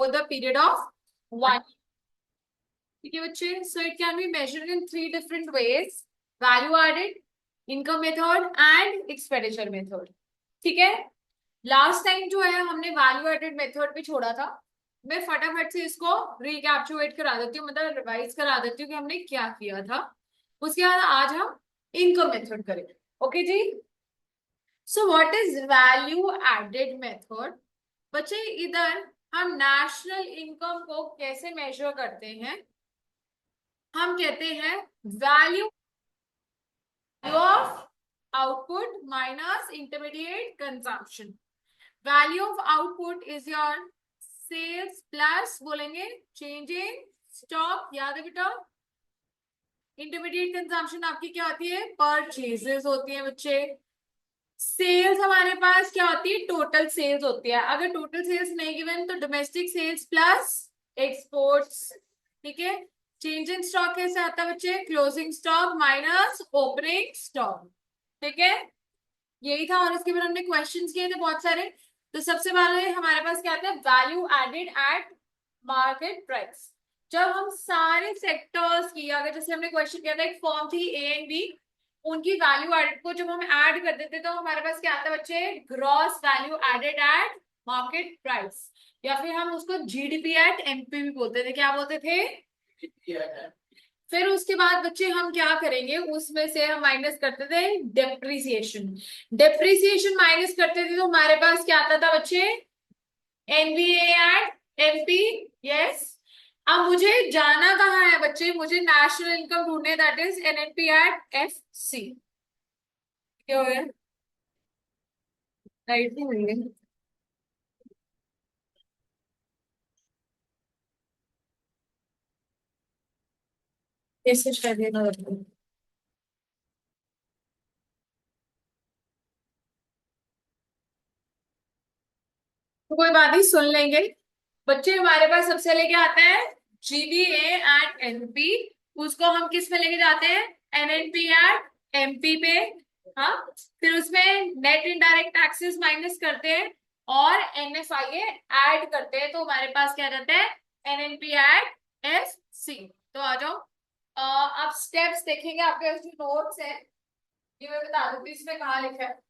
Over the period of 1। ठीक है बच्चे, so it can be measured in 3 different ways, value added, income method and expenditure method. ठीक है, last time जो है हमने वैल्यू एडेड मेथड पे छोड़ा था। मैं फटाफट से इसको रिकैप्चुलेट करा देती हूँ, मतलब रिवाइज करा देती हूँ कि हमने क्या किया था। उसके बाद आज हम इनकम मेथड करेंगे। ओके जी, so what is value added method? बच्चे इधर हम नेशनल इनकम को कैसे मेजर करते हैं? हम कहते हैं value of output minus intermediate consumption. Value of output is your sales plus बोलेंगे चेंज इन स्टॉक, याद है बेटा। इंटरमीडिएट कंजम्पशन आपकी क्या होती है? परचेजेस होती है बच्चे। सेल्स हमारे पास क्या होती है? टोटल सेल्स होती है। अगर टोटल सेल्स नहीं गिवन तो डोमेस्टिक सेल्स प्लस एक्सपोर्ट्स। ठीक है, चेंज इन स्टॉक कैसे आता है बच्चे? Closing stock minus opening stock. ठीक है, यही था। और इसके बाद हमने क्वेश्चंस किए थे बहुत सारे। तो सबसे पहले हमारे पास क्या आता है? Value added at market price. जब हम सारे सेक्टर्स की, अगर जैसे हमने क्वेश्चन किया था, एक फर्म थी ए एंड बी, उनकी वैल्यू एडेड को जब हम ऐड कर देते तो हमारे पास क्या आता है बच्चे? Gross value added at market price, या फिर हम उसको जीडीपी एट एमपी भी बोलते थे। क्या बोलते थे? फिर उसके बाद बच्चे हम क्या करेंगे, उसमें से हम माइनस करते थे डेप्रिसिएशन। डेप्रिसिएशन माइनस करते थे तो हमारे पास क्या आता था बच्चे? NVA at MP. यस, अब मुझे जाना कहाँ है बच्चे? मुझे नेशनल इनकम ढूंढने, that is NNP at FC. क्या हो गया? राइट नहीं हुई है। कैसे कर देना बच्चे? तो कोई बात नहीं, सुन लेंगे बच्चे। हमारे पास सबसे लेके आता है जीवीए एट एनपी, उसको हम किस में लेके जाते हैं? एनएनपी एट एमपी पे। हाँ, फिर उसमें नेट इनडायरेक्ट टैक्सेस माइनस करते हैं और एनएफआईए ऐड करते हैं, तो हमारे पास क्या रहता है? NNP at F C. तो आ जाओ, आप स्टेप्स देखेंगे, आपके पास जो नोट्स है ये मैं बता दूंगी इसमें कहाँ लिखा है।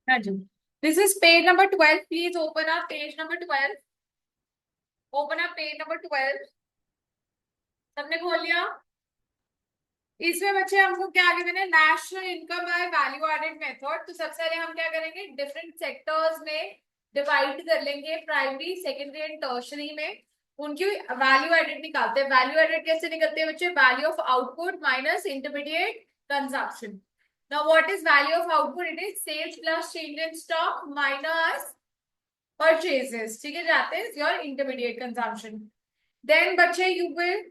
हाँ जी, this is page number 12, please open up page number 12। Open up page number 12। सबने खोल लिया? इसमें बच्चे हमको क्या आगे मैंने national income by value added method. तो सबसे पहले हम क्या करेंगे? डिफरेंट सेक्टर्स में डिवाइड कर लेंगे, प्राइमरी सेकेंडरी एंड टर्शरी में। उनकी वैल्यू एडेड निकालते हैं। वैल्यू एडेड कैसे निकलते हैं बच्चे? Value of output minus intermediate consumption. Now what is value of output? It is sales plus change in stock minus purchases. ठीक है, जाते हैं योर इंटरमीडिएट कंजम्पशन। देन बच्चे you will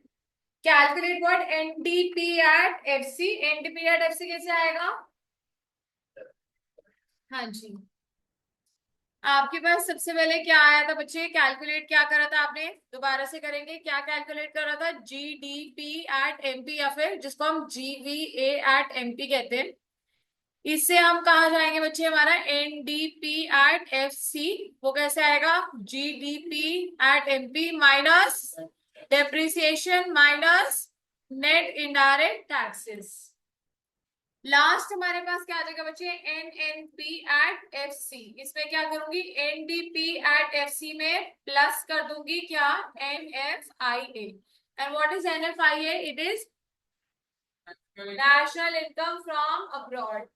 calculate what? NDP at FC. NDP at FC कैसे आएगा? हाँ जी, आपके पास सबसे पहले क्या आया था बच्चे? कैलकुलेट क्या करा था आपने? दोबारा से करेंगे। क्या कैलकुलेट करा था? जीडीपी एट एमपी, या फिर जिसको हम जीवीए एट एमपी कहते हैं। इससे हम कहा जाएंगे बच्चे? हमारा एनडीपी एट एफ सी। वो कैसे आएगा? GDP at MP minus depreciation minus net indirect taxes. Last हमारे पास क्या आ जाएगा बच्चे? N N P at F C. इसमें क्या करूंगी? N D P at F C में प्लस कर दूंगी क्या? N F I A. And what is N F I A? It is national income from abroad.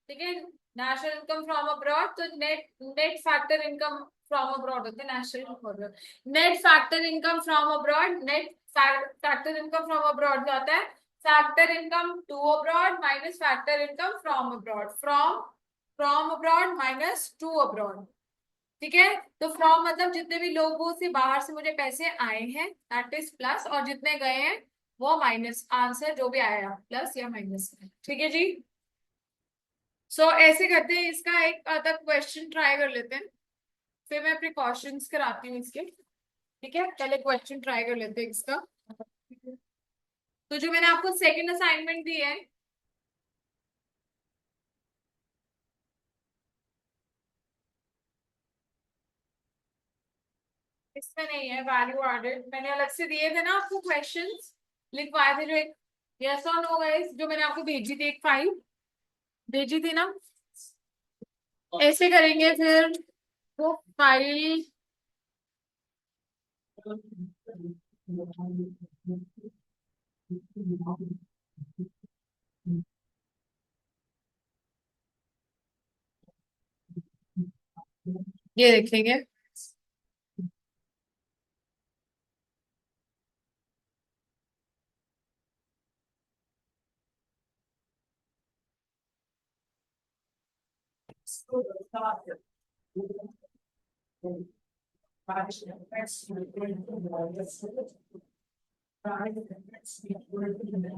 ठीक है, नेशनल इनकम फ्रॉम अब्रॉड। तो net net factor income from abroad होते हैं national. Net factor income from abroad, net factor income from abroad क्या होता है? Factor income to abroad minus factor income from abroad. From abroad minus to abroad. ठीक है, तो from मतलब जितने भी लोगों से बाहर से मुझे पैसे आए हैं, दैट इज प्लस, और जितने गए हैं वो माइनस। आंसर जो भी आया प्लस या माइनस। ठीक है जी, सो ऐसे करते हैं। इसका एक तक क्वेश्चन ट्राई कर लेते हैं। फिर मैं प्रिकॉशंस कराती हूँ इसके। ठीक है, पहले क्वेश्चन ट्राई कर लेते हैं इसका। तो जो मैंने आपको सेकंड असाइनमेंट दी है, इसमें नहीं है वैल्यू एडेड, मैंने अलग से दिए थे ना आपको क्वेश्चंस, लिखवाए थे जो एक यस और नो गाइस, जो मैंने आपको भेजी थी, एक फाइल भेजी थी ना, ऐसे करेंगे फिर वो फाइल। ये देखेंगे।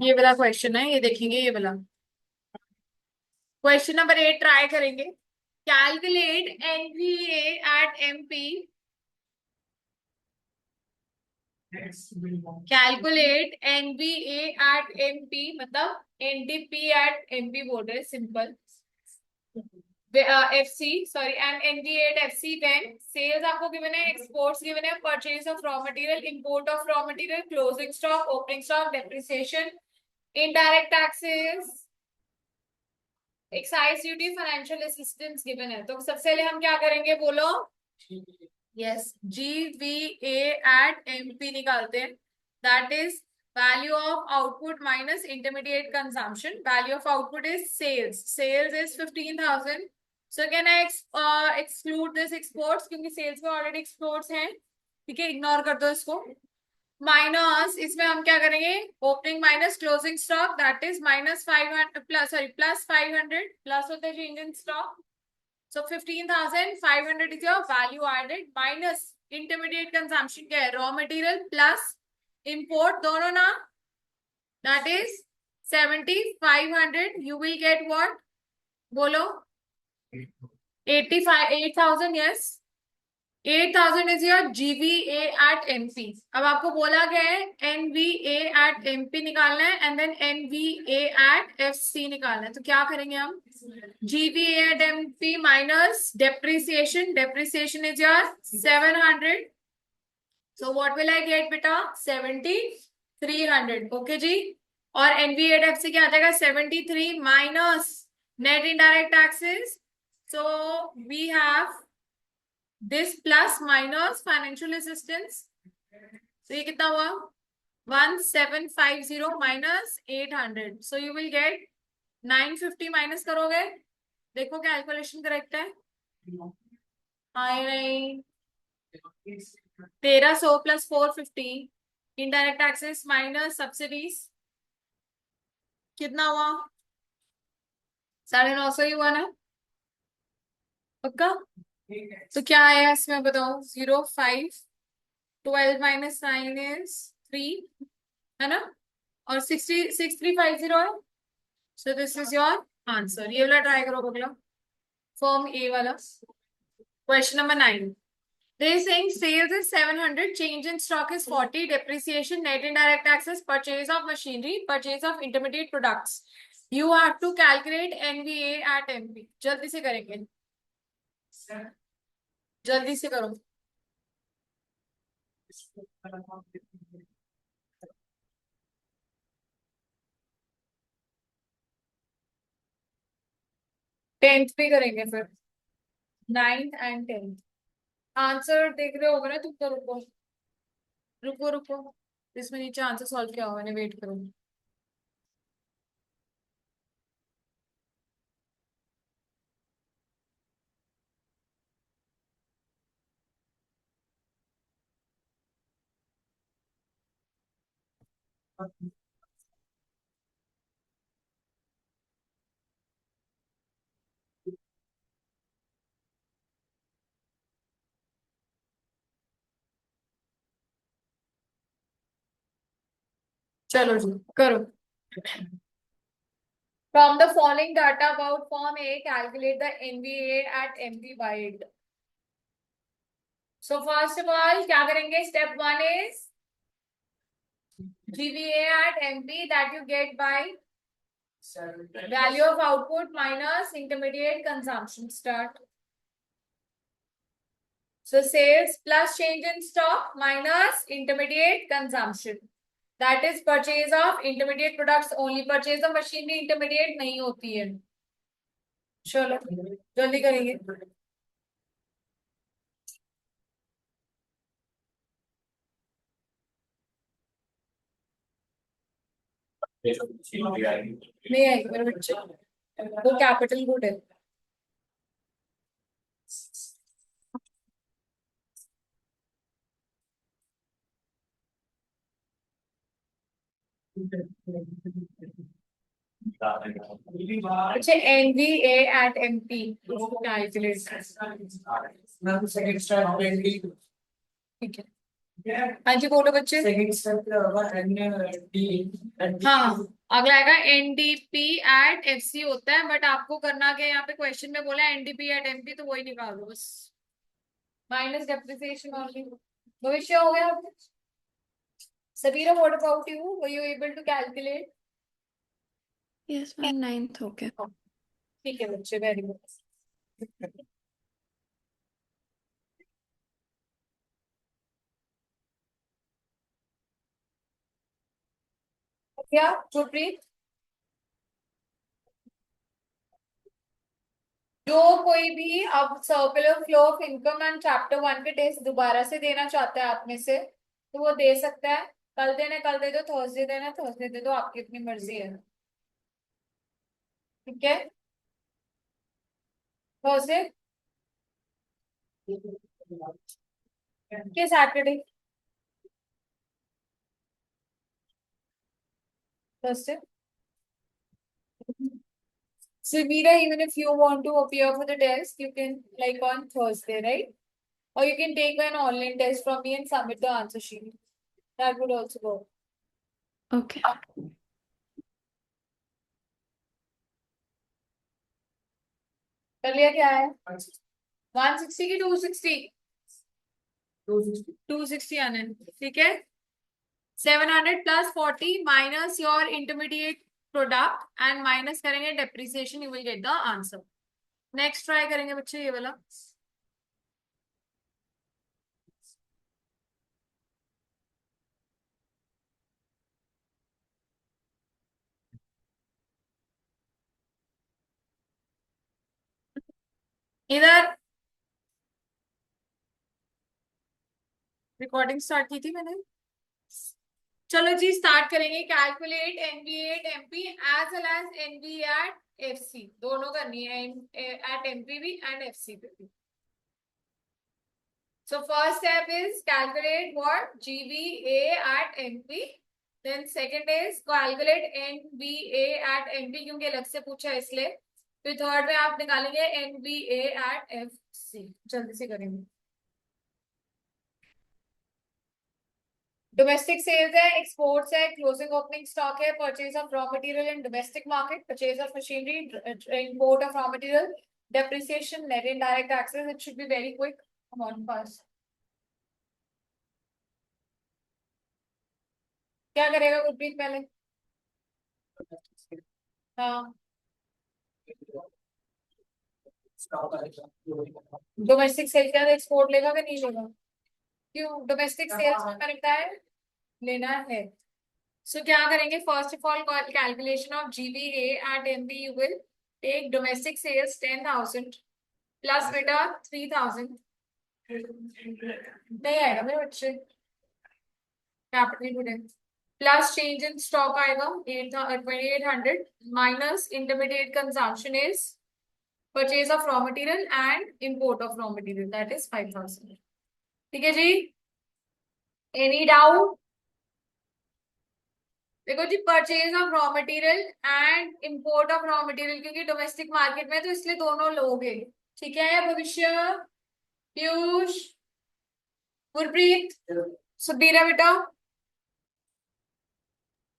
ये वाला क्वेश्चन है, ये देखेंगे ये वाला क्वेश्चन नंबर 8 ट्राई करेंगे। Calculate NVA at MP, calculate NVA at MP मतलब एनडीपी एट एमपी बोल रहे simple. FC, sorry, and NV8 FC when sales आपको given है, exports given है, purchase of raw material, import of raw material, closing stock, opening stock, depreciation, indirect taxes, excise duty, financial assistance given है। तो सबसे पहले हम क्या करेंगे बोलो? यस, GVA at MP निकालते हैं। That is value of output minus intermediate consumption. Value of output is sales. Sales is 15,000. So can I exclude this exports क्योंकि sales में already exports हैं। ठीक है, इग्नोर कर दो इसको। माइनस इसमें हम क्या करेंगे? Opening minus closing stock, that is minus 500 plus, sorry plus 500, plus होता है change in stock. So 15,500 is your value added minus intermediate consumption क्या है? Raw material plus import दोनों ना, that is 7,500. You will get what? बोलो 85, 8,000, yes. 8,000 is your GVA at MP. अब आपको बोला गया है NVA at MP निकालना है and then NVA at FC निकालना है। तो क्या करेंगे हम? GVA at MP minus depreciation. Depreciation is your 700. So what will I get बेटा? 7,300. ओके जी। और NVA at FC क्या आ जाएगा? 73 minus net indirect taxes. So we have this plus minus financial assistance. तो ये कितना हुआ? 1750 minus 800. So you will get 950 minus करोगे, देखो कैलकुलेशन करेक्ट है? हाँ नहीं, 1,300 plus 450 indirect taxes minus subsidies कितना हुआ? 950 ही हुआ ना? पक्का? तो क्या आया इसमें बताओ? 05, 12 माइनस 9 इज 3, है ना? और 6350 है। So this is your answer. ये वाला ट्राई करो अगला, फॉर्म ए वाला। Question number 9, they saying sales is 700, change in stock is 40, depreciation, net indirect taxes, purchase of machinery, purchase of intermediate products. You have to calculate NVA at MP. जल्दी से करेंगे, जल्दी से करो। टेंथ भी करेंगे फिर, 9th एंड 10th। आंसर देख रहे होगे ना तुम? तो रुको रुको रुको, इसमें नीचे आंसर सॉल्व किया होगा, मैंने वेट करो। चलो जी करो। From the following data about form A, calculate the NVA at MP by it. So first of all क्या करेंगे, step one is GVA at MP that you get by value of output minus intermediate consumption. Start. So sales plus change in stock minus intermediate consumption. That is purchase of intermediate products only. Purchase of machinery intermediate नहीं होती है. चलो जल्दी करेंगे. नहीं आएगी मेरे बच्चे, वो कैपिटल गुड है. अच्छा, NVA at MP कैलकुलेट. ठीक है. हाँ जी बोलो बच्चे. हाँ, अगला आएगा NDP at FC होता है, बट आपको करना क्या है, यहाँ पे क्वेश्चन में बोला NDP at MP, तो वही निकाल दो बस. Minus depreciation only. भविष्य हो गया. Sabira, what about you? Were you able to calculate? Yes, ma'am, 9th हो गया. ठीक है बच्चे, वेरी गुड. क्या गुरप्रीत, जो कोई भी अब circular flow of income and chapter 1 के टेस्ट दोबारा से देना चाहता है आप में से, तो वो दे सकता है. कल देना कल दे दो, थर्सडे देना थर्सडे दे दो, आपकी अपनी मर्जी है. ठीक है. थर्सडे के Saturday Thursday. Samira, even if you want to appear for the test, you can like on Thursday, right? Or you can take an online test from me and submit the answer sheet. That would also work. Okay. कर लिया क्या है? 160 की 260? 260 आने. ठीक है. 700 plus 40 minus your intermediate product and minus करेंगे depreciation, you will get the answer. Next try करेंगे बच्चे ये वाला. इधर रिकॉर्डिंग स्टार्ट की थी मैंने. चलो जी स्टार्ट करेंगे. Calculate NVA at MP as well as NVA at FC. दोनों करनी है, at MP भी and FC पे भी. So first step is calculate what? GVA at MP. Then second is calculate NVA at MP, क्योंकि अलग से पूछा है इसलिए. फिर थर्ड में आप निकालेंगे NVA at FC. जल्दी से करेंगे. डोमेस्टिक सेल्स है, एक्सपोर्ट्स है, क्लोजिंग ओपनिंग स्टॉक है, purchase of raw material in domestic market, purchase of machinery, import of raw material, depreciation, net indirect taxes. It should be very quick. Come on fast. क्या करेगा गुरप्रीत पहले? हाँ, domestic cell क्या export लेगा कि नहीं लेगा? क्यों? डोमेस्टिक सेल्स में करता है, लेना है. सो क्या करेंगे? First of all calculation of GVA at MP. You will take domestic sales 10,000 plus बेटा 3,000. नहीं आएगा मेरे बच्चे. कैपिटल गुड है. प्लस चेंज इन स्टॉक आएगा 2800 minus intermediate consumption is purchase of raw material and import of raw material, that is 5,000. ठीक है जी. Any doubt? देखो जी, purchase of raw material and import of raw material, क्योंकि domestic market में तो इसलिए दोनों लोग हैं. ठीक है. भविष्य, पीयूष, गुरप्रीत, सुबीरा बेटा.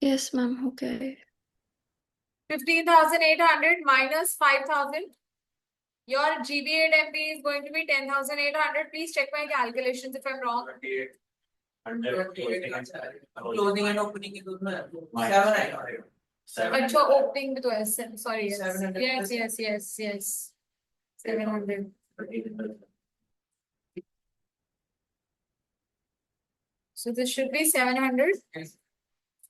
Yes, ma'am, हो गया है. 15,800 minus 5,000. Your GB8 MB is going to be 10,800. Please check my calculations if I'm wrong. 28 closing and opening की दोनों है 7 है अच्छा ओपनिंग भी तो है sorry yes 700 yes yes yes yes 700 so this should be 700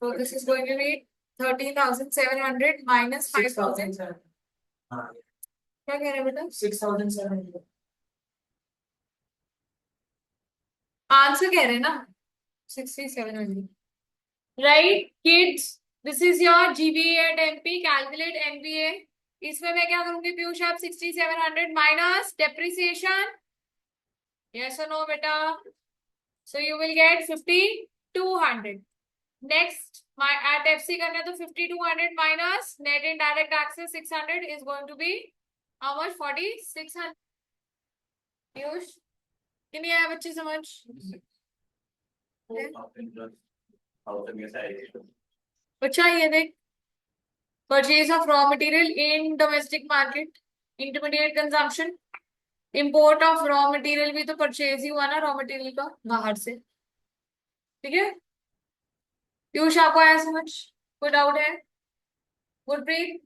so this is going to be 13,700 minus 5,000 क्या कह रहे हैं बेटा 6,700 आंसर कह रहे हैं ना 6,700 right kids this is your GBA and MP calculate MBA इसमें मैं क्या करूंगी पीयूष आप 6,700 minus depreciation yes or no beta so you will get 5,200 next my at FC करना है तो 5,200 minus net indirect taxes 600 is going to be how much 4,600 Piyush कि नहीं आया बच्चे समझ अच्छा ये देख purchase of raw material in domestic market intermediate consumption import of raw material भी तो purchase ही हुआ ना raw material का बाहर से ठीक है पीयूष आपको आया समझ कोई डाउट है गुरप्रीत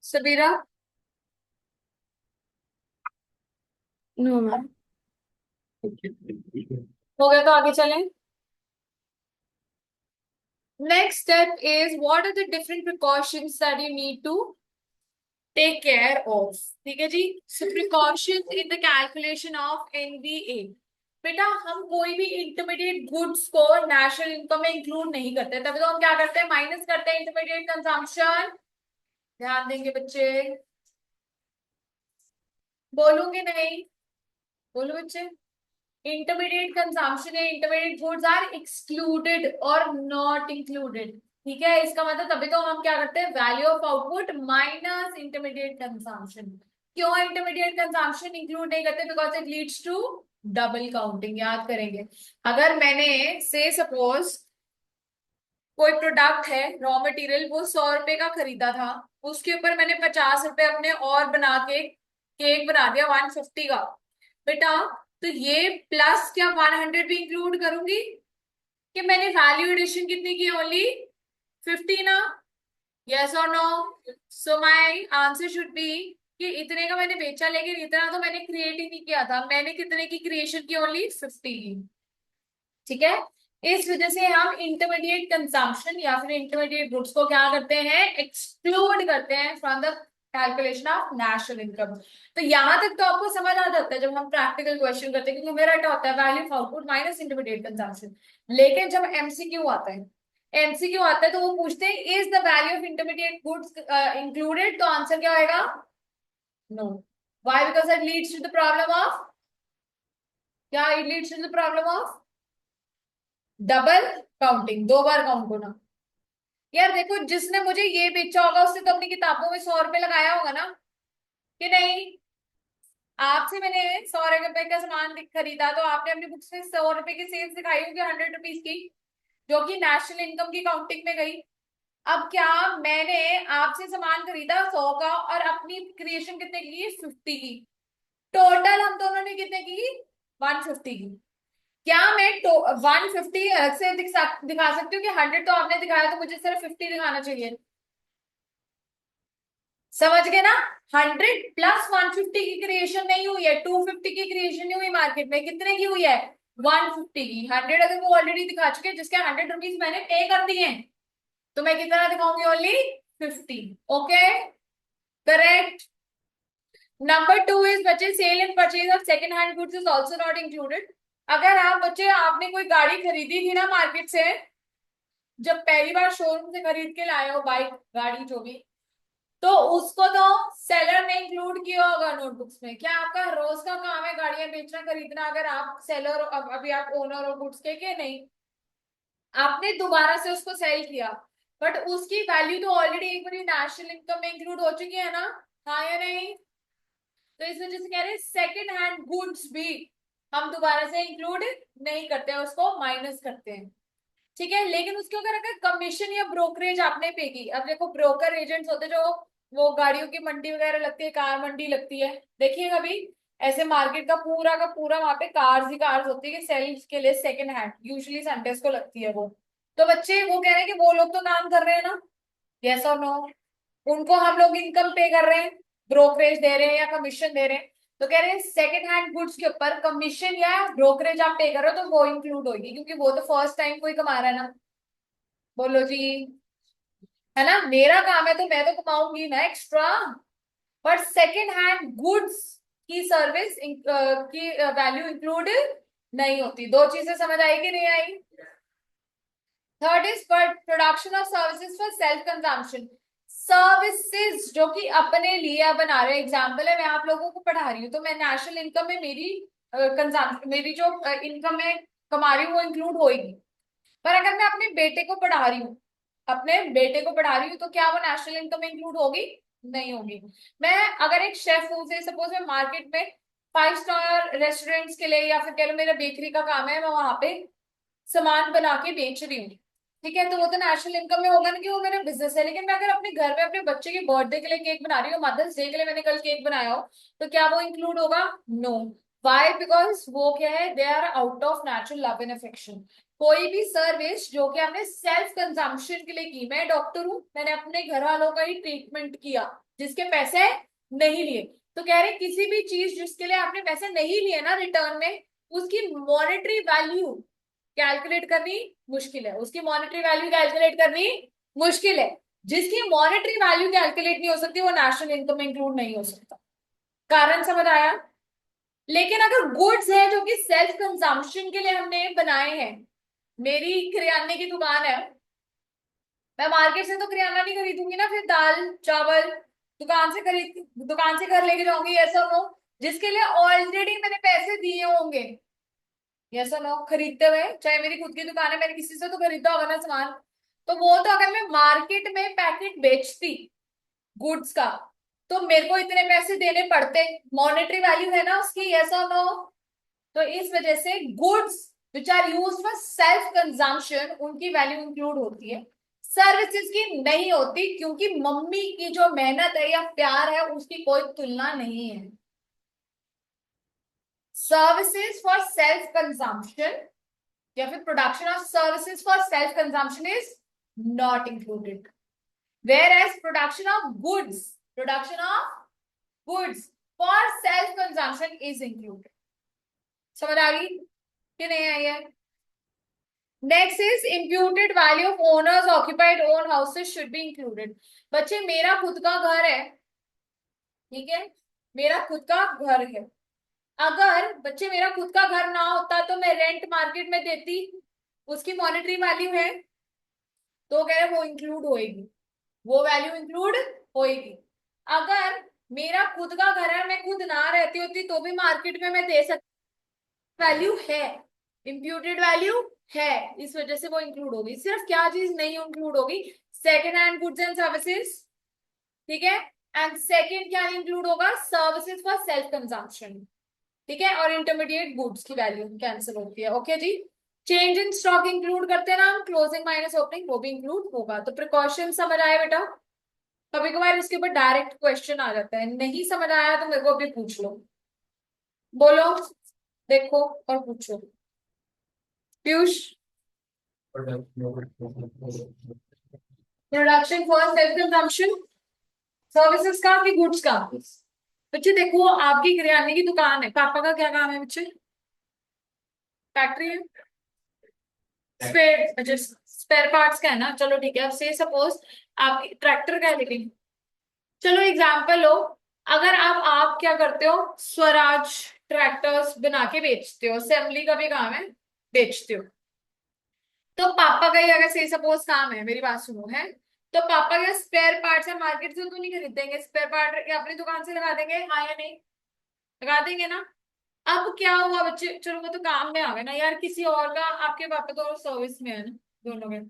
सबीरा No, ma'am. हो गया तो आगे चलें next step is what are the different precautions that you need to take care of ठीक है जी so precautions in the calculation of NBA बेटा हम कोई भी इंटरमीडिएट गुड्स को नेशनल इनकम में इंक्लूड नहीं करते तभी तो हम क्या करते हैं माइनस करते हैं इंटरमीडिएट कंजम्पशन ध्यान देंगे बच्चे बोलूंगे नहीं बोलो बच्चे इंटरमीडिएट कंजम्पशन या इंटरमीडिएट गुड्स आर एक्सक्लूडेड और नॉट इंक्लूडेड ठीक है इसका मतलब तभी तो हम क्या करते हैं value of output minus intermediate consumption क्यों इंटरमीडिएट कंजम्पशन इंक्लूड नहीं करते because it leads to double counting याद करेंगे अगर मैंने से सपोज कोई प्रोडक्ट है रॉ मटेरियल वो 100 रुपए का खरीदा था उसके ऊपर मैंने 50 रुपए अपने और बना के केक बना दिया 150 का बेटा तो ये प्लस क्या 100 भी इंक्लूड करूंगी कि मैंने वैल्यू एडिशन कितनी की ओनली 50 ना यस और no so my answer should be कि इतने का मैंने बेचा लेकिन इतना तो मैंने क्रिएट ही नहीं किया था मैंने कितने की क्रिएशन की ओनली 50 की ठीक है इस वजह से हम इंटरमीडिएट कंजम्पशन या फिर इंटरमीडिएट गुड्स को क्या करते हैं एक्सक्लूड करते हैं from the calculation of national income तो यहां तक तो आपको समझ आ जाता है जब हम प्रैक्टिकल क्वेश्चन करते हैं क्योंकि मेरा क्या होता है value of output minus intermediate consumption लेकिन जब एमसीक्यू आता है एमसीक्यू आता है तो वो पूछते हैं is the value of intermediate goods included तो आंसर क्या आएगा no why because it leads to the problem of क्या it leads to the problem of double counting दो बार काउंट होना यार देखो जिसने मुझे ये बेचा होगा उसने तो अपनी किताबों में 100 रुपए लगाया होगा ना कि नहीं आपसे मैंने 100 रुपए का सामान खरीदा तो आपने अपनी बुक्स में 100 रुपए की सेल्स दिखाई होगी 100 रुपीज की जो कि नेशनल इनकम की काउंटिंग में गई अब क्या मैंने आपसे सामान खरीदा 100 का और अपनी क्रिएशन कितने की 50 की टोटल हम दोनों ने कितने की 150 की क्या मैं 150 से दिखा सकती हूँ कि 100 तो आपने दिखाया तो मुझे सिर्फ 50 दिखाना चाहिए समझ गए ना 100 प्लस 150 की क्रिएशन नहीं हुई है 250 की क्रिएशन नहीं हुई मार्केट में कितने की हुई है 150 की 100 अगर वो ऑलरेडी दिखा चुके हैं जिसके 100 रुपीज मैंने पे कर दिए हैं तो मैं कितना दिखाऊंगी only 50 okay correct number 2 is बच्चे sale and purchase of second hand goods is also not included अगर आप बच्चे आपने कोई गाड़ी खरीदी थी ना मार्केट से जब पहली बार शोरूम से खरीद के लाए हो बाइक गाड़ी जो भी तो उसको तो सेलर ने इंक्लूड किया होगा नोटबुक्स में क्या आपका रोज का काम है गाड़ियां बेचना खरीदना अगर आप सेलर अभी आप ओनर हो गुड्स के नहीं आपने दोबारा से उसको सेल किया बट उसकी वैल्यू तो ऑलरेडी एक बार नेशनल इनकम में इंक्लूड हो चुकी है ना हाँ या नहीं तो इस वजह से कह रहे हैं सेकेंड हैंड गुड्स भी हम दोबारा से इंक्लूड नहीं करते हैं उसको माइनस करते हैं ठीक है लेकिन उसके अगर कमीशन या ब्रोकरेज आपने पे की अब देखो ब्रोकर एजेंट्स होते जो वो गाड़ियों की मंडी वगैरह लगती है, कार मंडी लगती है, देखिए कभी ऐसे मार्केट का पूरा वहां पे कार्स ही कार्स होती है कि सेल के लिए सेकंड हैंड, यूजुअली संडेज को लगती है वो। तो बच्चे वो कह रहे हैं कि वो लोग तो काम कर रहे हैं ना, यस और नो? उनको हम लोग इनकम पे कर रहे हैं, ब्रोकरेज दे रहे हैं या कमीशन दे रहे हैं, तो कह रहे हैं सेकंड हैंड गुड्स के ऊपर कमीशन या ब्रोकरेज आप पे कर रहे हो तो वो इंक्लूड होगी, क्योंकि वो तो फर्स्ट टाइम कोई कमा रहा है ना। बोलो जी, है ना, मेरा काम है तो मैं तो कमाऊंगी ना extra. But second hand goods की सर्विस की वैल्यू इंक्लूड नहीं होती। दो चीजें समझ आई कि नहीं आई? Third is production of services for self consumption. Services जो कि अपने लिए आप बना रहे हो, एग्जाम्पल है मैं आप लोगों को पढ़ा रही हूँ तो मैं नेशनल इनकम में मेरी कंजम्पशन, मेरी जो इनकम है कमा रही हूँ वो इंक्लूड होगी। पर अगर मैं अपने बेटे को पढ़ा रही हूँ, अपने बेटे को पढ़ा रही हूँ तो क्या वो नेशनल इनकम में इंक्लूड होगी? नहीं होगी। मैं अगर एक शेफ हूँ से सपोज मैं मार्केट में 5 स्टार रेस्टोरेंट्स के लिए या फिर कह लो मेरा बेकरी का काम है, मैं वहां पे सामान बना के बेच रही हूँ, ठीक है, तो वो तो नेशनल इनकम में होगा ना कि वो मेरा बिजनेस है। लेकिन मैं अगर अपने घर में अपने बच्चे के बर्थडे के लिए केक बना रही हूँ, मदर्स डे के लिए मैंने कल केक बनाया हो, तो क्या वो इंक्लूड होगा? नो। वाई? बिकॉज वो क्या है, they are out of natural love and affection. कोई भी सर्विस जो कि हमने सेल्फ कंजम्पशन के लिए की, मैं डॉक्टर हूँ, मैंने अपने घर वालों का ही ट्रीटमेंट किया जिसके पैसे नहीं लिए, तो कह रहे किसी भी चीज जिसके लिए आपने पैसे नहीं लिए ना रिटर्न में, उसकी मॉनेटरी वैल्यू कैलकुलेट करनी मुश्किल है, उसकी मॉनेटरी वैल्यू कैलकुलेट करनी मुश्किल है। जिसकी मॉनेटरी वैल्यू कैलकुलेट नहीं हो सकती वो नेशनल इनकम में इंक्लूड नहीं हो सकता। कारण समझ आया? लेकिन अगर गुड्स है जो कि सेल्फ कंजम्पशन के लिए हमने बनाए हैं, मेरी किराने की दुकान है, मैं मार्केट से तो किराना नहीं खरीदूंगी ना, फिर दाल चावल दुकान से घर लेके जाऊंगी, ऐसा नो, जिसके लिए ऑलरेडी मैंने पैसे दिए होंगे, यस और नो, खरीदते हुए, चाहे मेरी खुद की दुकान है मैंने किसी से तो खरीदा होगा ना सामान, तो वो तो अगर मैं मार्केट में पैकेट बेचती गुड्स का तो मेरे को इतने पैसे देने पड़ते, मॉनेटरी वैल्यू है ना उसकी, यस और नो? तो इस वजह से goods which are use for self consumption उनकी वैल्यू इंक्लूड होती है, सर्विसेज की नहीं होती, क्योंकि मम्मी की जो मेहनत है या प्यार है उसकी कोई तुलना नहीं है। सर्विसेज फॉर सेल्फ कंजम्पशन या फिर production of services for self consumption is not included, whereas production of goods for self consumption is included। समझ आ गई कि नहीं आई है? Next is imputed value of owners occupied own houses should be included। बच्चे मेरा खुद का घर है, ठीक है, मेरा खुद का घर है, अगर बच्चे मेरा खुद का घर ना होता तो मैं रेंट मार्केट में देती, उसकी मॉनेटरी वैल्यू है, तो कह रहे वो इंक्लूड होएगी, वो वैल्यू इंक्लूड होएगी। अगर मेरा खुद का घर है, मैं खुद ना रहती होती तो भी मार्केट में मैं दे सकती, वैल्यू है, इंप्यूटेड वैल्यू है, इस वजह से वो इंक्लूड होगी। सिर्फ क्या चीज नहीं इंक्लूड होगी? Second hand goods and services, ठीक है, एंड सेकेंड क्या इंक्लूड होगा? सर्विसेज फॉर सेल्फ कंजम्पशन, ठीक है, और इंटरमीडिएट गुड्स की वैल्यू कैंसिल होती है। ओके जी, चेंज इन स्टॉक इंक्लूड करते हैं ना हम, क्लोजिंग माइनस ओपनिंग, वो भी इंक्लूड होगा। तो प्रिकॉशन समझ आया बेटा? कभी कभार इसके ऊपर डायरेक्ट क्वेश्चन आ जाता है, नहीं समझ आया तो मेरे को अभी पूछ लो, बोलो, देखो और पूछो। Piyush, production for self consumption, services का कि गुड्स का? बच्चे देखो आपकी किराने की दुकान है, पापा का क्या काम है बच्चे? फैक्ट्री है, स्पेयर, अच्छा स्पेयर पार्ट्स का है ना, चलो ठीक है। अब से सपोज आपकी ट्रैक्टर का है, लेकिन चलो एग्जाम्पल लो, अगर आप क्या करते हो, स्वराज ट्रैक्टर्स बना के बेचते हो, असेंबली का भी काम है, बेचते हो, तो पापा का ही अगर से सपोज काम है, मेरी बात सुनो है, तो पापा के स्पेयर पार्ट्स है, मार्केट से तो नहीं खरीदेंगे, स्पेयर पार्ट अपनी दुकान से लगा देंगे, हाँ या नहीं? लगा देंगे ना। अब क्या हुआ बच्चे, चलो वो तो काम में आ गए ना यार, किसी और का, आपके पापा तो सर्विस में है ना, दोनों में।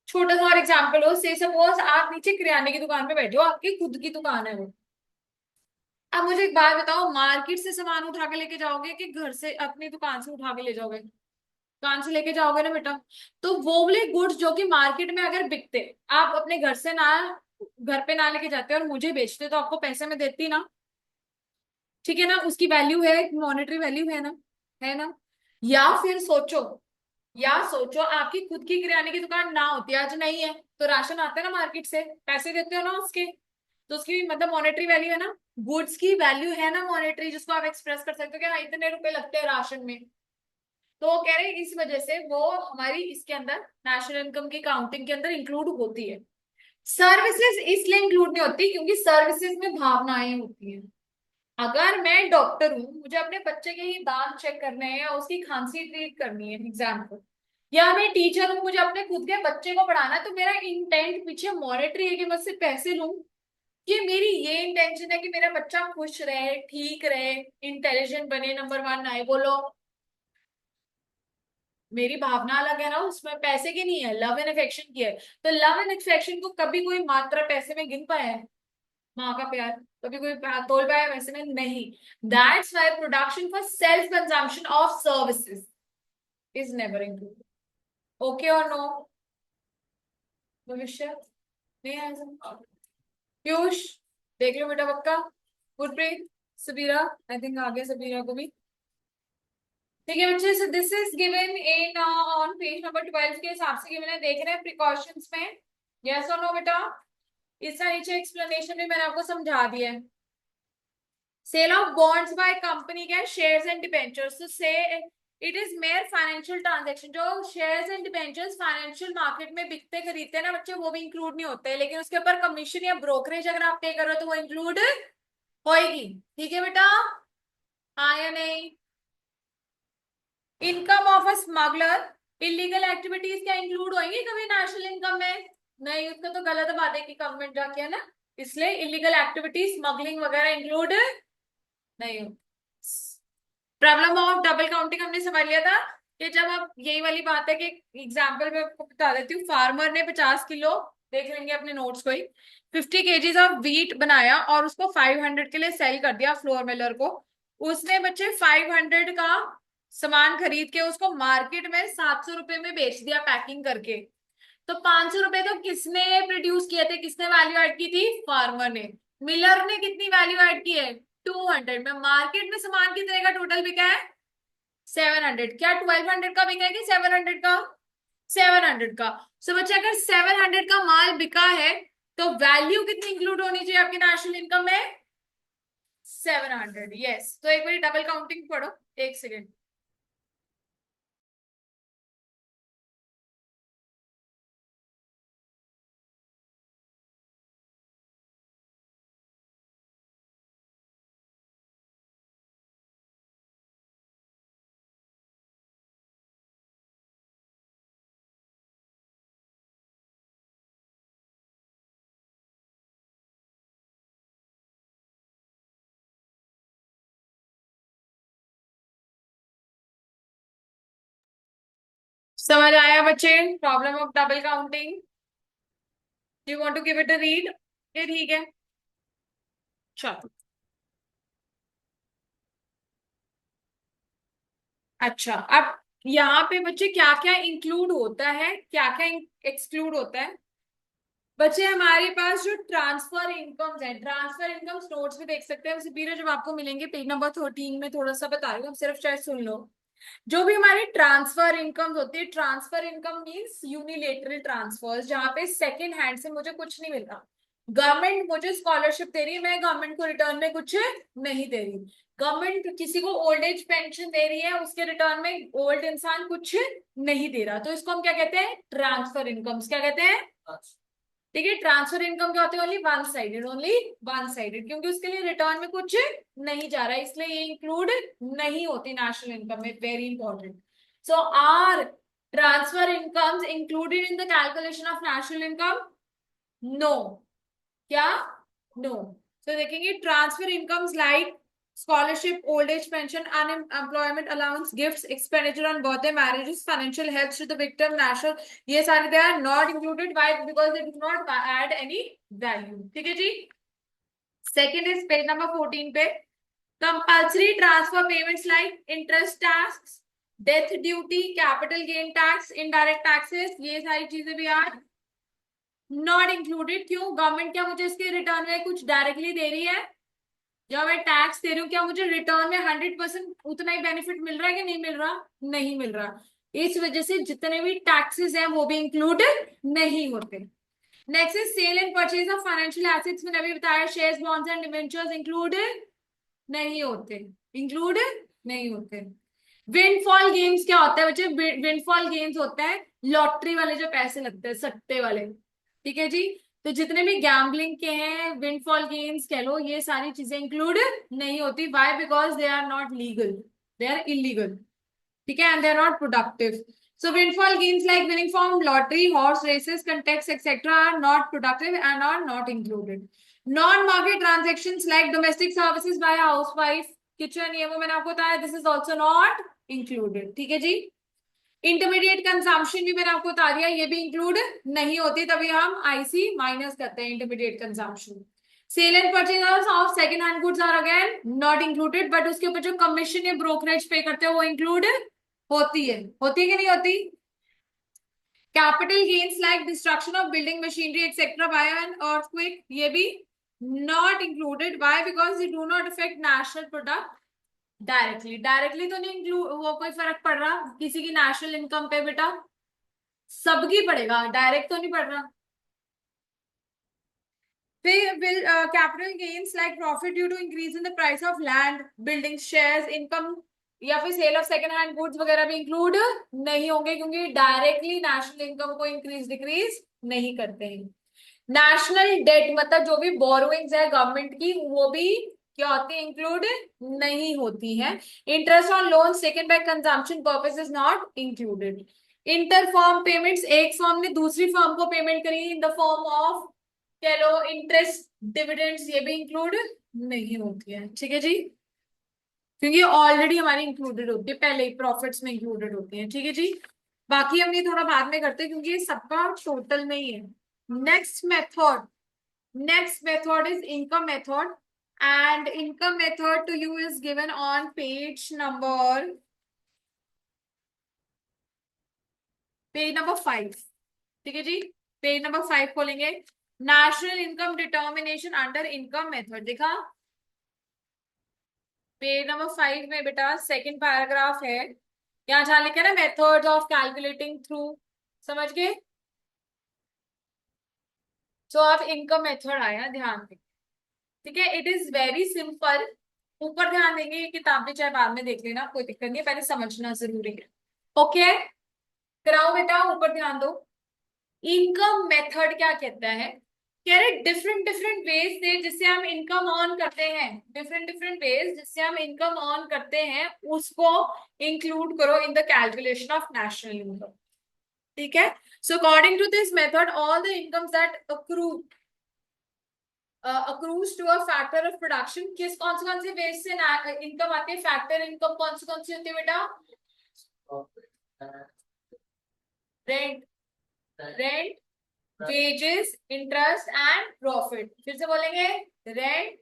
छोटा सा और एग्जाम्पल हो, से सपोज आप नीचे किराने की दुकान पे बैठे हो, आपकी खुद की दुकान है वो। अब मुझे एक बात बताओ, मार्केट से सामान उठा के लेके जाओगे कि घर से अपनी दुकान से उठा के ले जाओगे? दुकान से लेके जाओगे ना बेटा। तो वो वाले गुड्स जो कि मार्केट में अगर बिकते, आप अपने घर से ना घर पे ना लेके जाते और मुझे बेचते तो आपको पैसे में देती ना, ठीक है ना, उसकी वैल्यू है, मॉनेटरी वैल्यू है ना, है ना। या फिर सोचो, या सोचो आपकी खुद की किराने की दुकान ना होती, आज नहीं है, तो राशन आता है ना मार्केट से, पैसे देते हो ना उसके, तो उसकी भी मतलब मॉनेटरी वैल्यू है ना, गुड्स की वैल्यू है ना मॉनेटरी, जिसको आप एक्सप्रेस कर सकते हो कि हाँ इतने रुपए लगते हैं राशन में। तो वो कह रहे हैं इस वजह से वो हमारी इसके अंदर नेशनल इनकम की काउंटिंग के अंदर इंक्लूड होती है। सर्विसेज इसलिए इंक्लूड नहीं होती क्योंकि सर्विसेज में भावनाएं होती हैं। अगर मैं डॉक्टर हूँ, मुझे अपने बच्चे के ही दांत चेक करने हैं या उसकी खांसी ट्रीट करनी है एग्जाम्पल, या मैं टीचर हूँ, मुझे अपने खुद के बच्चे को पढ़ाना है, तो मेरा इंटेंट पीछे मॉनेटरी है कि मैं उससे पैसे लूं, कि मेरी ये इंटेंशन है कि मेरा बच्चा खुश रहे, ठीक रहे, इंटेलिजेंट बने, नंबर 1 आए, बोलो। मेरी भावना अलग है ना, उसमें पैसे की नहीं है, लव एंड अफेक्शन की है। तो लव एंड अफेक्शन को कभी कोई मात्रा पैसे में गिन पाया है? माँ का प्यार कभी कोई तोल पाया वैसे में? नहीं। That's why production for self consumption of services is never included. Okay और नो? भविष्य नहीं आया? पीयूष देख लो बेटा पक्का। गुरप्रीत, सबीरा, आई थिंक आगे सबीरा को भी। ठीक है बच्चे, so this is given in on page number 12 के हिसाब से गिवन है, देख रहे हैं प्रिकॉशंस में, यस और नो बेटा? इसका नीचे एक्सप्लेनेशन भी मैंने आपको समझा दिया है। Sale of bonds by company क्या है? Shares and debentures. तो so it is mere financial transaction. जो shares and debentures financial market में बिकते खरीदते हैं ना बच्चे, वो भी इंक्लूड नहीं होते, लेकिन उसके ऊपर कमीशन या ब्रोकरेज अगर आप पे करो तो वो इंक्लूड होएगी। ठीक है बेटा, हाँ या नहीं? Income of a smuggler, illegal activities क्या इंक्लूड होंगी कभी नेशनल इनकम में? नहीं, उसका तो गलत बात है कि गवर्नमेंट जाके, है ना, इसलिए इलीगल एक्टिविटीज स्मगलिंग वगैरह इंक्लूड नहीं हो। प्रॉब्लम ऑफ डबल काउंटिंग हमने समझ लिया था कि जब आप, यही वाली बात है कि एग्जाम्पल में आपको बता देती हूँ, फार्मर ने 50 किलो, देख लेंगे अपने नोट्स को ही, 50 kgs ऑफ व्हीट बनाया और उसको 500 के लिए सेल कर दिया फ्लोर मिलर को। उसने बच्चे 500 का सामान खरीद के उसको मार्केट में 700 रुपए में बेच दिया पैकिंग करके। तो 500 रुपए तो किसने प्रोड्यूस किए थे, किसने वैल्यू ऐड की थी? फार्मर ने। मिलर ने कितनी वैल्यू ऐड की है? 200 में। मार्केट में सामान कितने का टोटल बिका है? 700। क्या 1200 का बिका है कि 700 का? 700 का। सो बच्चे अगर 700 का माल बिका है तो वैल्यू कितनी इंक्लूड होनी चाहिए आपकी नेशनल इनकम में? 700। यस, तो एक बार डबल काउंटिंग पढ़ो, एक सेकेंड। समझ आया बच्चे problem of double counting? You want to give it a read? ये ठीक है, चलो। अच्छा, अब यहाँ पे बच्चे क्या क्या इंक्लूड होता है, क्या क्या एक्सक्लूड होता है? बच्चे हमारे पास जो ट्रांसफर इनकम्स है, ट्रांसफर इनकम्स नोट्स में देख सकते हैं, सुपीरियर जब आपको मिलेंगे पेज नंबर 13 में थोड़ा सा बता रही हूँ, सिर्फ शायद सुन लो। जो भी हमारे ट्रांसफर इनकम होती है, transfer income means unilateral transfers, जहां पे सेकंड हैंड से मुझे कुछ नहीं मिल रहा। गवर्नमेंट मुझे स्कॉलरशिप दे रही है, मैं गवर्नमेंट को रिटर्न में कुछ नहीं दे रही। गवर्नमेंट किसी को ओल्ड एज पेंशन दे रही है, उसके रिटर्न में ओल्ड इंसान कुछ नहीं दे रहा, तो इसको हम क्या कहते हैं? Transfer incomes. क्या कहते हैं? ठीक है, ट्रांसफर इनकम क्या होती है? Only one sided, only one sided, क्योंकि उसके लिए रिटर्न में कुछ नहीं जा रहा है, इसलिए ये इंक्लूड नहीं होती नेशनल इनकम में। Very important. So are transfer incomes included in the calculation of national income? No. क्या? नो। सो देखेंगे transfer incomes like scholarship, old age pension, unemployment allowance, gifts, expenditure on birthday, marriages, financial help to the victim, national, ये सारे they are not included. Why? Because they do not add any value. ठीक है जी। Second is page number 14 पे, compulsory transfer payments like interest tax, death duty, capital gain tax, indirect taxes, ये सारी चीजें भी यार नॉट इंक्लूडेड। क्यों? Government क्या मुझे इसके रिटर्न में कुछ डायरेक्टली दे रही है? जब मैं टैक्स दे रही हूँ क्या मुझे रिटर्न में 100% उतना ही बेनिफिट मिल रहा है कि नहीं मिल रहा? नहीं मिल रहा। इस वजह से जितने भी टैक्सेस हैं वो भी इंक्लूडेड नहीं होते। Next is sale and purchase of financial assets. मैंने अभी बताया shares, bonds and debentures included नहीं होते, इंक्लूडेड नहीं होते। विंडफॉल गेम्स क्या होता है बच्चे? विंडफॉल गेम्स होता है लॉटरी वाले जो पैसे लगते हैं, सट्टे वाले। ठीक है जी। तो जितने भी गैम्बलिंग के हैं, विंडफॉल गेम्स कह लो, ये सारी चीजें इंक्लूड नहीं होती। Why? Because they are not legal, they are illegal. ठीक है, and they are not productive. So windfall gains like winning from lottery, horse races, contests, etc. are not productive and are not included. Non-market transactions like domestic services by a housewife, kitchen, ये वो मैंने आपको बताया, this is also not included. ठीक है जी। Intermediate consumption भी मैंने आपको बता दिया, ये भी इंक्लूड नहीं होती, तभी हम आईसी माइनस करते हैं intermediate consumption. Sale and purchase of second hand goods are again not included, but उसके ऊपर जो कमीशन या ब्रोकरेज पे करते हो वो इंक्लूड होती है कि नहीं होती? Capital gains like destruction of building machinery etcetera by an earthquake, ये भी not included. Why? Because they do not affect national product directly तो नहीं इंक्लूड, वो कोई फर्क पड़ रहा किसी की नेशनल इनकम पे बेटा? सबकी पड़ेगा, डायरेक्ट तो नहीं पड़ रहा। फिर capital gains like profit due to increase in the price of land, building, shares, income या फिर sale of second hand goods वगैरह भी इंक्लूड नहीं होंगे, क्योंकि डायरेक्टली नेशनल इनकम को इंक्रीज डिक्रीज नहीं करते हैं। नेशनल डेट मतलब जो भी बोरोइंग्स है गवर्नमेंट की, वो भी क्या होती है? इंक्लूड नहीं होती है। Interest on loan taken by consumption purpose is not included. Inter firm payments, एक फर्म ने दूसरी फर्म को पेमेंट करी इन द फॉर्म ऑफ कह लो इंटरेस्ट, डिविडेंड्स, ये भी इंक्लूड नहीं होती है। ठीक है जी, क्योंकि ऑलरेडी हमारी इंक्लूडेड होती है, पहले ही प्रॉफिट्स में इंक्लूडेड होती है। ठीक है जी, बाकी हम ये थोड़ा बाद में करते हैं क्योंकि ये सबका टोटल में ही है। Next method is income method, and income method to you is given on page number 5। ठीक है जी, पेज नंबर 5 खोलेंगे। National income determination under income method, देखा पेज नंबर 5 में बेटा सेकंड पैराग्राफ है, यहाँ जहां लिखा है ना मेथड्स ऑफ कैलकुलेटिंग थ्रू, समझ गए? तो अब इनकम मेथड आया, ध्यान दें। ठीक है, इट इज वेरी सिंपल। ऊपर ध्यान देंगे, ये किताब भी चाहे बाद में देख लेना, कोई दिक्कत नहीं, पहले समझना जरूरी है। ओके, कराओ बेटा, ऊपर ध्यान दो। इनकम मेथड क्या कहता है? कह रहे डिफरेंट डिफरेंट वेज से जिससे हम इनकम अर्न करते हैं, डिफरेंट डिफरेंट वेज जिससे हम इनकम अर्न करते हैं उसको इंक्लूड करो in the calculation of national income. ठीक है, so according to this method all the incomes that accrues to a factor of production, किस कौन से वेज से इनकम आती है? फैक्टर इनकम कौन सी होती है बेटा? Rent, wages, interest and profit. फिर से बोलेंगे, rent,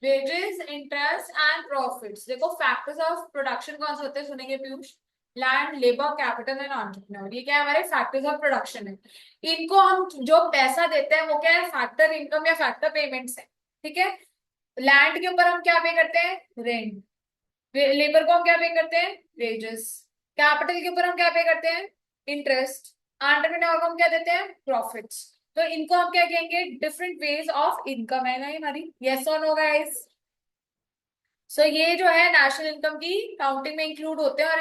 wages, interest and profits. देखो फैक्टर्स ऑफ प्रोडक्शन कौन से होते हैं, सुनेंगे Piyush? Land, labour, capital and entrepreneur, ये क्या है? हमारे फैक्टर्स ऑफ प्रोडक्शन है। इनको हम जो पैसा देते हैं वो क्या है? फैक्टर इनकम या फैक्टर पेमेंट्स है। ठीक है, लैंड के ऊपर हम क्या पे करते हैं? रेंट। लेबर को हम क्या पे करते हैं? वेजेस। कैपिटल के ऊपर हम क्या पे करते हैं? इंटरेस्ट। एंटरप्रेन्योर को हम क्या देते हैं? प्रॉफिट्स। तो इनको हम क्या कहेंगे? डिफरेंट वेज ऑफ इनकम है ना हमारी। यस और नो गाइस? सो ये जो है नेशनल इनकम की काउंटिंग में इंक्लूड होते हैं, और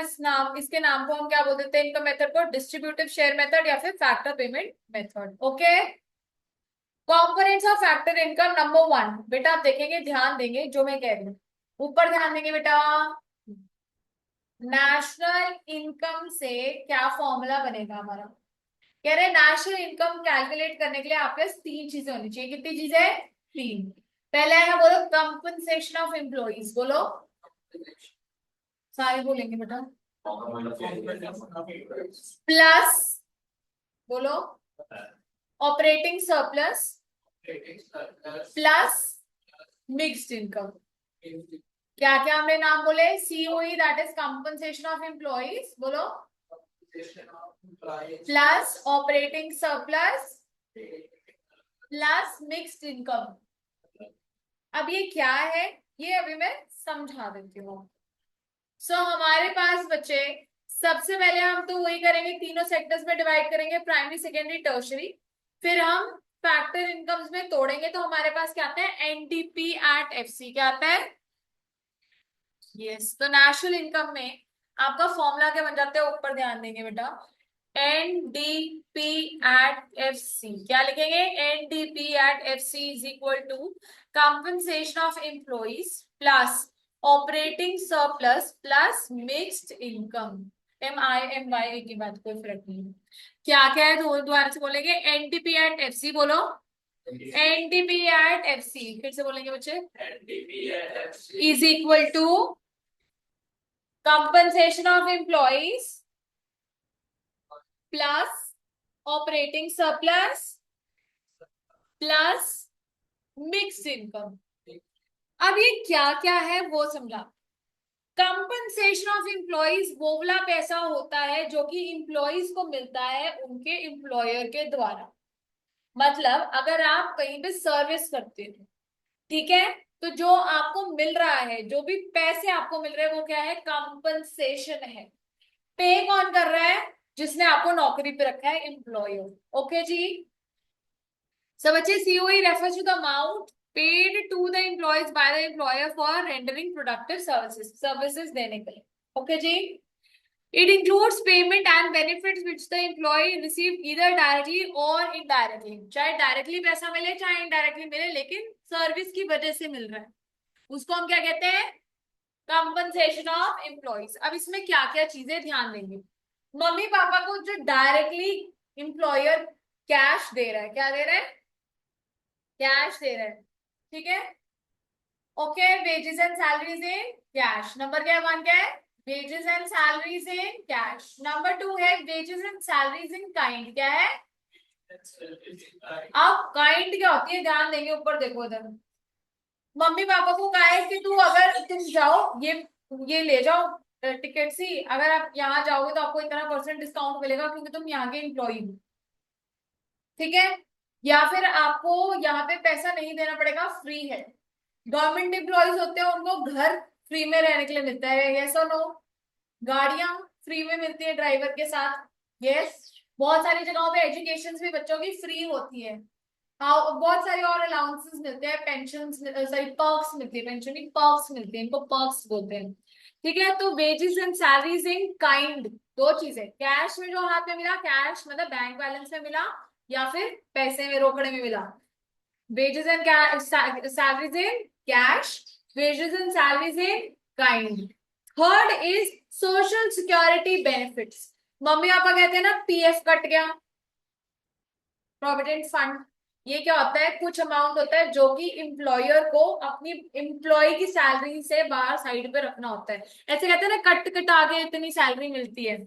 इसके नाम को हम क्या बोल देते हैं? इनकम मेथड को डिस्ट्रीब्यूटिव शेयर मेथड या फिर factor payment method. Okay, components of factor income number 1 बेटा आप देखेंगे, ध्यान देंगे जो मैं कह रही हूँ, ऊपर ध्यान देंगे बेटा। नेशनल इनकम से क्या फॉर्मूला बनेगा हमारा? कह रहे नेशनल इनकम कैलकुलेट करने के लिए आपके पास 3 चीजें होनी चाहिए। कितनी चीजें? 3। पहला है, बोलो कंपनसेशन ऑफ एम्प्लॉइज, बोलो सारे बोलेंगे बेटा। प्लस, बोलो operating surplus plus mixed income. क्या क्या हमने नाम बोले? COE that is compensation of employees, बोलो plus operating surplus plus mixed income. अब ये क्या है, ये अभी मैं समझा देती हूँ। सो हमारे पास बच्चे, सबसे पहले हम तो वही करेंगे, तीनों सेक्टर्स में डिवाइड करेंगे, प्राइमरी सेकेंडरी टर्शरी। फिर हम फैक्टर इनकम्स में तोड़ेंगे तो हमारे पास क्या आता है, एनडीपी एट एफसी क्या आता है। यस, तो नेशनल इनकम में आपका फॉर्मूला क्या बन जाता है, ऊपर ध्यान देंगे बेटा, एनडीपी एट एफसी क्या लिखेंगे, NDP at FC is equal to compensation of employees plus operating surplus plus mixed income. MIMY एक ही बात, कोई फर्क नहीं है। क्या क्या है, दोबारा से बोलेंगे, एनडीपी एट एफसी बोलो, एनडीपी एट एफसी फिर से बोलेंगे बच्चे, is equal to compensation of employees plus operating surplus plus mixed income। अब ये क्या क्या है वो समझा। कंपनसेशन ऑफ एम्प्लॉइज वो वाला पैसा होता है जो कि एम्प्लॉइज को मिलता है उनके एम्प्लॉयर के द्वारा। मतलब अगर आप कहीं पे सर्विस करते हो, ठीक है, तो जो आपको मिल रहा है, जो भी पैसे आपको मिल रहे हैं वो क्या है, कंपनसेशन है। पे कौन कर रहा है, जिसने आपको नौकरी पे रखा है, एम्प्लॉयर। ओके जी, सब बच्चे, COE refers to the amount paid to the employees by the employer for rendering productive services, services देने के लिए। ओके जी, it includes payment and benefits which the employee receive either directly और indirectly, चाहे directly पैसा मिले चाहे indirectly मिले, लेकिन सर्विस की वजह से मिल रहा है, उसको हम क्या कहते हैं, कंपनसेशन ऑफ एम्प्लॉइज। अब इसमें क्या क्या चीजें ध्यान देंगे, मम्मी पापा को जो डायरेक्टली एम्प्लॉयर कैश दे रहा है, क्या दे रहा है, कैश दे रहा है, ठीक है। Okay, wages and salaries in cash, number क्या है, वन क्या है, wages and salaries in cash. Number two है wages and salaries in kind, क्या है। अब काइंड क्या होती है, ध्यान देंगे, ऊपर देखो इधर, मम्मी पापा को कहा है कि तू अगर तुम जाओ, ये ले जाओ टिकट सी, अगर आप यहाँ जाओगे तो आपको इतना % डिस्काउंट मिलेगा क्योंकि तुम यहाँ के एम्प्लॉई हो, ठीक है। या फिर आपको यहाँ पे पैसा नहीं देना पड़ेगा, फ्री है। गवर्नमेंट एम्प्लॉयज होते हैं, उनको घर फ्री में रहने के लिए मिलता है, यस और नो। गाड़ियां फ्री में मिलती है ड्राइवर के साथ, यस। बहुत सारी जगहों पे एजुकेशन भी बच्चों की फ्री होती है। हाँ, बहुत सारे और अलाउंसेस मिलते हैं, पेंशन सॉरी पर्क्स मिलती है, पेंशन की पर्क्स मिलती है, इनको पर्क्स बोलते हैं, ठीक है। तो wages and salaries in kind, दो चीजें, कैश में जो हाथ में मिला, कैश मतलब बैंक बैलेंस में मिला या फिर पैसे में रोकड़े में मिला, wages and salaries in cash, wages and salaries in kind. Third is social security benefits. Mummy papa कहते हैं ना पीएफ कट गया, प्रोविडेंट फंड, ये क्या होता है, कुछ अमाउंट होता है जो कि एम्प्लॉयर को अपनी एम्प्लॉय की सैलरी से बाहर साइड पे रखना होता है। ऐसे कहते हैं ना, कट कटा के इतनी सैलरी मिलती है,